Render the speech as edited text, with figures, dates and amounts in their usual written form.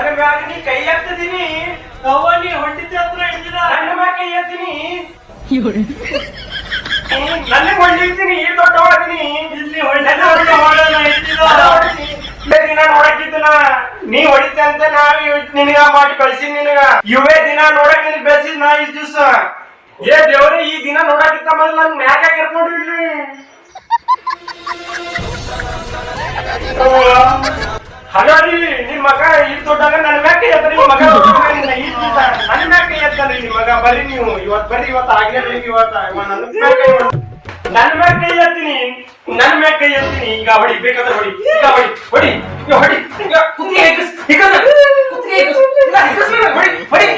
ನನ್ನ ಮ್ಯಾಗ ನೀ ಕೈ ಎತ್ತಿದೀನಿ. ನೀ ಹೊಂಟಿದ್ದೆ ಹತ್ರ ಹಿಡಿದಿದ ನನ್ನ ಮ್ಯಾಗ ಕೈ ಎತ್ತೀನಿ. ನನಗೆ ಹೊಂದಿರ್ತೀನಿ ದೊಡ್ಡವಾದಿನಿ. ಇಲ್ಲಿ ಹೊಂಟಿದ್ದ ದಿನ ನೋಡಕ್ಕಿದ್ದನ ನೀ ಹೊಡಿತೆ ಅಂತ ನಾವ್ ನಿನಗ ಮಾಡಿ ಕಳ್ಸಿದ್ ನಿನಗ. ಇವೇ ದಿನ ನೋಡಕ್ ನಿನಗ್ ಬೆಳ್ಸಿದ್ ನಾ ಇಷ್ಟ ದಿವ್ಸ. ಏ ದೇವ್ರೆ, ಈ ದಿನ ನೋಡಕ್ಕಿತ್ತ ಮೊದಲು ನನ್ ಮ್ಯಾಗ ಕರ್ಕೊಂಡು ಇಲ್ಲಿ. ಹಲೋ ರೀ, ನಿಮ್ ಮಗ ಇದ್ ದೊಡ್ಡಾಗ ನನ್ ಮ್ಯಾಗ ಕೈ ಎತ್ತರಿ. ಮಗ ನನ್ ಮ್ಯಾಗ ಕೈ ಎತ್ತಲ್ರಿ ನಿಮ್ ಮಗ. ಬರ್ರಿ ನೀವು ಇವತ್ ಬರ್ರಿ, ಇವತ್ತು ಆಗ್ಲೇಬೇಕು. ನನ್ ಮ್ಯಾಗ ಕೈ ಎತ್ತೀನಿ, ನನ್ ಮ್ಯಾಗ ಕೈ ಎತ್ತೀನಿ. ಈಗ ಹೊಡಿ, ಬೇಕಾದ್ರೆ ಹೊಡಿ. ಈಗ ಹೊಡಿ ಹೊಡಿ, ಈಗ ಹೊಡಿ. ಈಗ ಕುತ್ತಿಗೆ ಹೆಗಸ್, ಹಿಗದ ಕುತ್ತಿಗೆ ಹೆಗಸ್, ಹೊಡಿ ಹೊಡಿ.